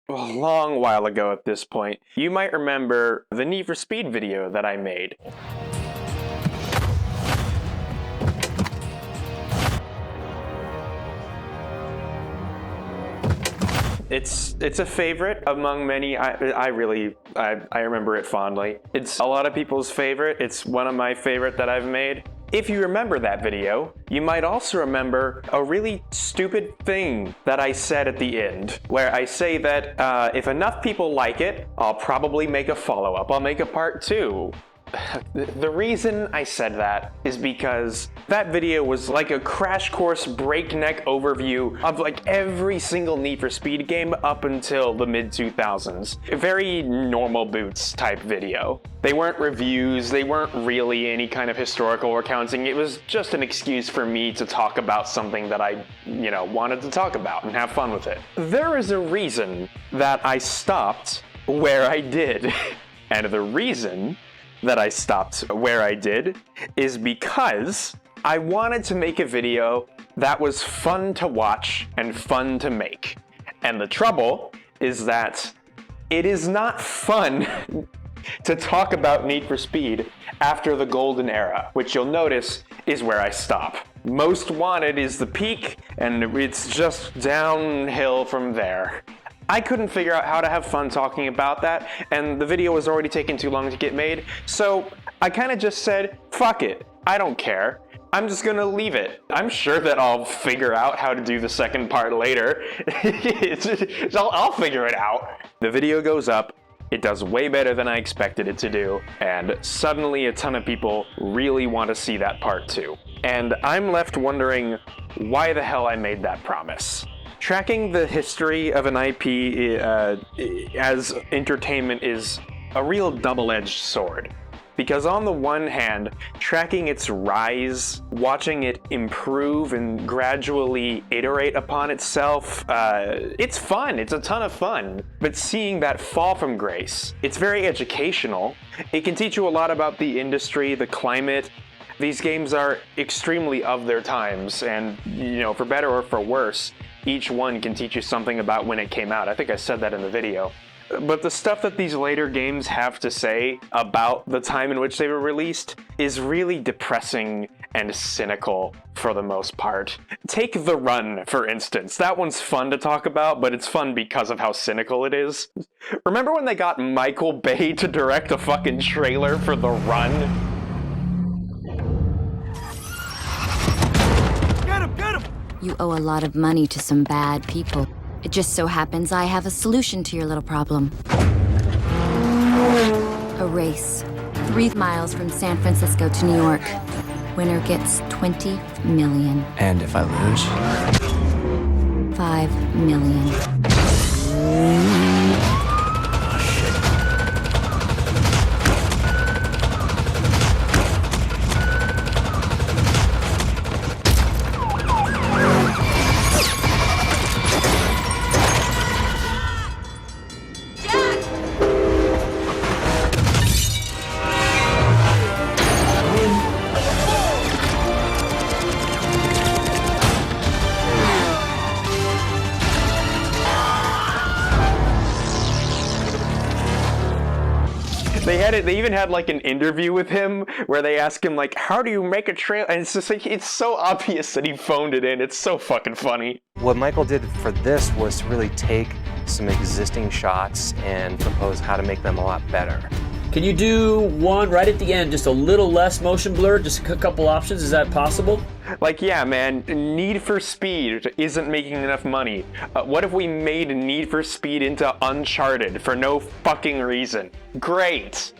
a long while ago at this point, you might remember the Need for Speed video that I made. It's a favorite among many. I remember it fondly. It's a lot of people's favorite. It's one of my favorite that I've made. If you remember that video, you might also remember a really stupid thing that I said at the end, where I say that if enough people like it, I'll probably make a follow-up. I'll make a part 2. The reason I said that is because that video was like a crash course breakneck overview of like every single Need for Speed game up until the mid-2000s. A very normal boots type video. They weren't reviews, they weren't really any kind of historical recounting. It was just an excuse for me to talk about something that I, wanted to talk about and have fun with it. There is a reason that I stopped where I did. And the reason that I stopped where I did is because I wanted to make a video that was fun to watch and fun to make. And the trouble is that it is not fun to talk about Need for Speed after the golden era, which you'll notice is where I stop. Most Wanted is the peak, and it's just downhill from there. I couldn't figure out how to have fun talking about that, and the video was already taking too long to get made, so I kind of just said, fuck it, I don't care. I'm just gonna leave it. I'm sure that I'll figure out how to do the second part later. I'll figure it out. The video goes up, it does way better than I expected it to do, and suddenly a ton of people really want to see that part 2. And I'm left wondering why the hell I made that promise. Tracking the history of an IP as entertainment is a real double-edged sword. Because on the one hand, tracking its rise, watching it improve and gradually iterate upon itself, it's fun, it's a ton of fun. But seeing that fall from grace, it's very educational. It can teach you a lot about the industry, the climate. These games are extremely of their times, and, for better or for worse, each one can teach you something about when it came out. I think I said that in the video. But the stuff that these later games have to say about the time in which they were released is really depressing and cynical for the most part. Take The Run, for instance. That one's fun to talk about, but it's fun because of how cynical it is. Remember when they got Michael Bay to direct a fucking trailer for The Run? You owe a lot of money to some bad people. It just so happens I have a solution to your little problem. A race. 3 miles from San Francisco to New York. Winner gets 20 million. And if I lose? 5 million. They even had like an interview with him where they ask him like, how do you make a trailer? And it's just like, it's so obvious that he phoned it in. It's so fucking funny. What Michael did for this was to really take some existing shots and propose how to make them a lot better. Can you do one right at the end, just a little less motion blur, just a couple options? Is that possible? Like, yeah, man, Need for Speed isn't making enough money. What if we made Need for Speed into Uncharted for no fucking reason? Great.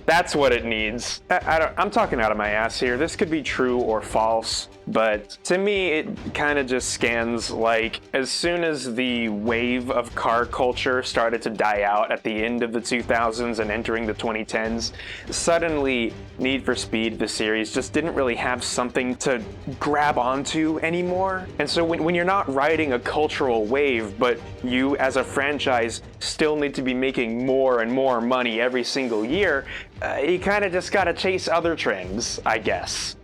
That's what it needs. I'm talking out of my ass here. This could be true or false, but to me, it kind of just scans like as soon as the wave of car culture started to die out at the end of the 2000s and entering the 2010s, suddenly Need for Speed, the series, just didn't really have something to grab onto anymore. And so when you're not riding a cultural wave, but you as a franchise still need to be making more and more money every single year, you kind of just gotta chase other trends, I guess.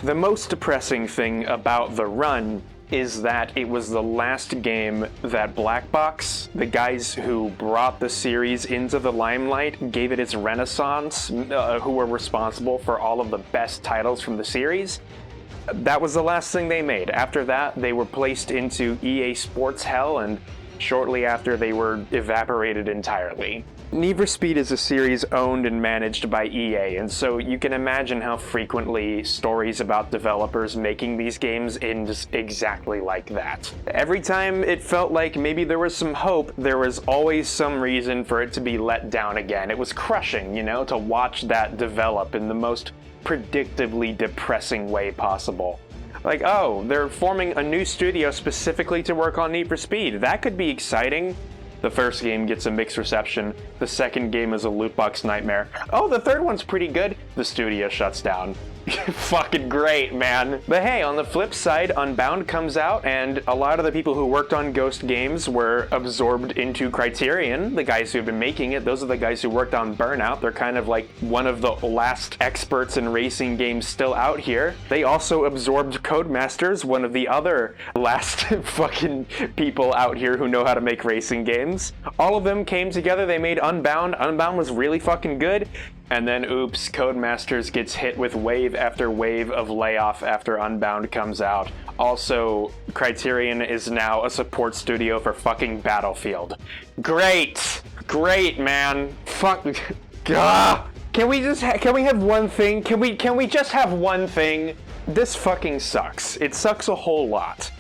The most depressing thing about The Run is that it was the last game that Black Box, the guys who brought the series into the limelight, gave it its renaissance, who were responsible for all of the best titles from the series. That was the last thing they made. After that, they were placed into EA Sports hell, and shortly after they were evaporated entirely. Need for Speed is a series owned and managed by EA, and so you can imagine how frequently stories about developers making these games end exactly like that. Every time it felt like maybe there was some hope, there was always some reason for it to be let down again. It was crushing, you know, to watch that develop in the most predictably depressing way possible. Like, oh, they're forming a new studio specifically to work on Need for Speed. That could be exciting. The first game gets a mixed reception. The second game is a loot box nightmare. Oh, the third one's pretty good. The studio shuts down. Fucking great, man. But hey, on the flip side, Unbound comes out, and a lot of the people who worked on Ghost games were absorbed into Criterion. The guys who have been making it, those are the guys who worked on Burnout. They're kind of like one of the last experts in racing games still out here. They also absorbed Codemasters, one of the other last fucking people out here who know how to make racing games. All of them came together, they made Unbound. Unbound was really fucking good. And then, oops, Codemasters gets hit with wave after wave of layoff after Unbound comes out. Also, Criterion is now a support studio for fucking Battlefield. Great! Great, man. Fuck. Gah! Can we have one thing? Can we just have one thing? This fucking sucks. It sucks a whole lot.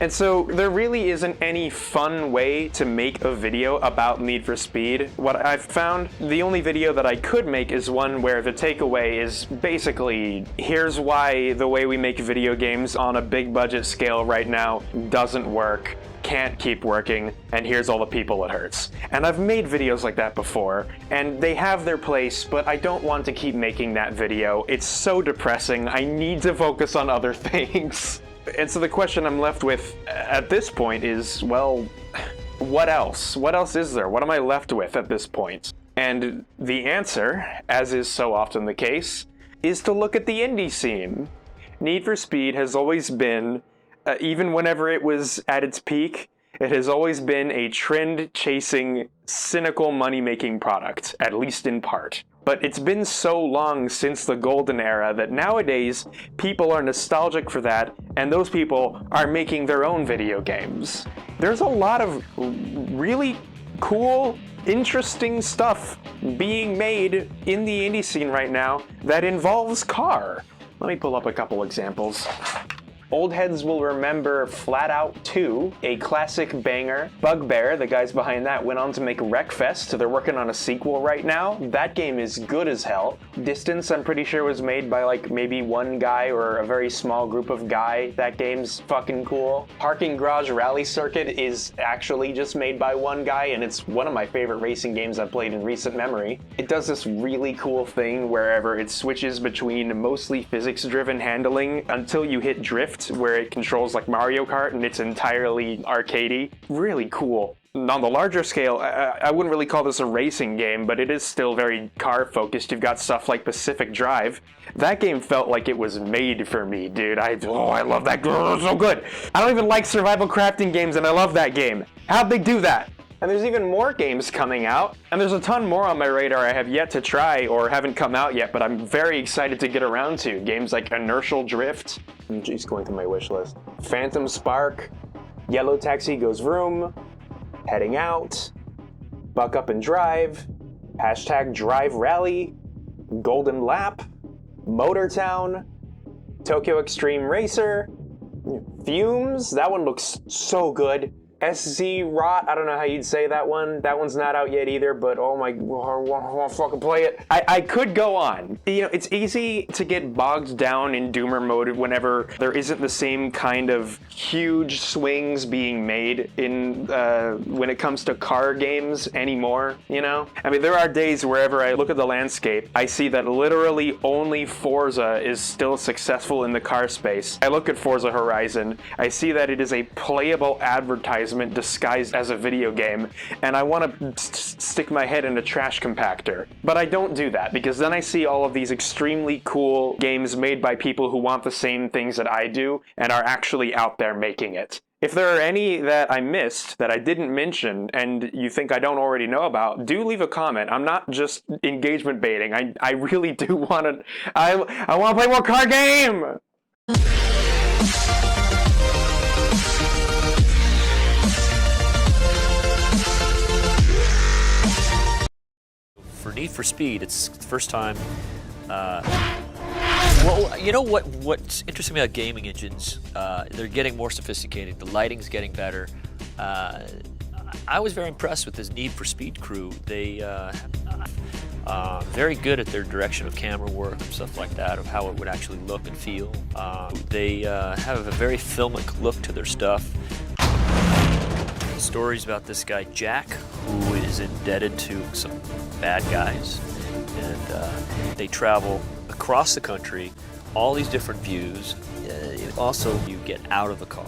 And so there really isn't any fun way to make a video about Need for Speed. What I've found, the only video that I could make is one where the takeaway is basically, here's why the way we make video games on a big budget scale right now doesn't work, can't keep working, and here's all the people it hurts. And I've made videos like that before, and they have their place, but I don't want to keep making that video. It's so depressing. I need to focus on other things. And so the question I'm left with at this point is, well, what else? What else is there? What am I left with at this point? And the answer, as is so often the case, is to look at the indie scene. Need for Speed has always been, even whenever it was at its peak, it has always been a trend-chasing, cynical money-making product, at least in part. But it's been so long since the golden era that nowadays people are nostalgic for that, and those people are making their own video games. There's a lot of really cool, interesting stuff being made in the indie scene right now that involves car. Let me pull up a couple examples. Old heads will remember Flat Out 2, a classic banger. Bugbear, the guys behind that, went on to make Wreckfest. They're working on a sequel right now. That game is good as hell. Distance, I'm pretty sure, was made by like maybe one guy or a very small group of guy. That game's fucking cool. Parking Garage Rally Circuit is actually just made by one guy, and it's one of my favorite racing games I've played in recent memory. It does this really cool thing wherever it switches between mostly physics-driven handling until you hit drift, where it controls like Mario Kart and it's entirely arcadey. Really cool. On the larger scale, I wouldn't really call this a racing game, but it is still very car-focused. You've got stuff like Pacific Drive. That game felt like it was made for me, dude. I love that game. It's so good. I don't even like survival crafting games, and I love that game. How'd they do that? And there's even more games coming out, and there's a ton more on my radar I have yet to try or haven't come out yet, but I'm very excited to get around to. Games like Inertial Drift, geez, going through my wish list. Phantom Spark, Yellow Taxi Goes Vroom, Heading Out, Buck Up and Drive, #Drive Rally, Golden Lap, Motor Town, Tokyo Extreme Racer, Fumes, that one looks so good. SZ Rot, I don't know how you'd say that one. That one's not out yet either, but oh my, I want to fucking play it. I could go on. You know, it's easy to get bogged down in doomer mode whenever there isn't the same kind of huge swings being made in when it comes to car games anymore, you know? I mean, there are days wherever I look at the landscape, I see that literally only Forza is still successful in the car space. I look at Forza Horizon, I see that it is a playable advertisement advertisement disguised as a video game, and I want to stick my head in a trash compactor. But I don't do that, because then I see all of these extremely cool games made by people who want the same things that I do, and are actually out there making it. If there are any that I missed, that I didn't mention, and you think I don't already know about, do leave a comment. I'm not just engagement baiting. I really do want to... I want to play more card game! For Need for Speed, it's the first time. Well, you know what's interesting about gaming engines? They're getting more sophisticated. The lighting's getting better. I was very impressed with this Need for Speed crew. They very good at their direction of camera work and stuff like that, of how it would actually look and feel. They have a very filmic look to their stuff. Stories about this guy Jack, who is indebted to some bad guys, and they travel across the country, all these different views. Also, you get out of the car.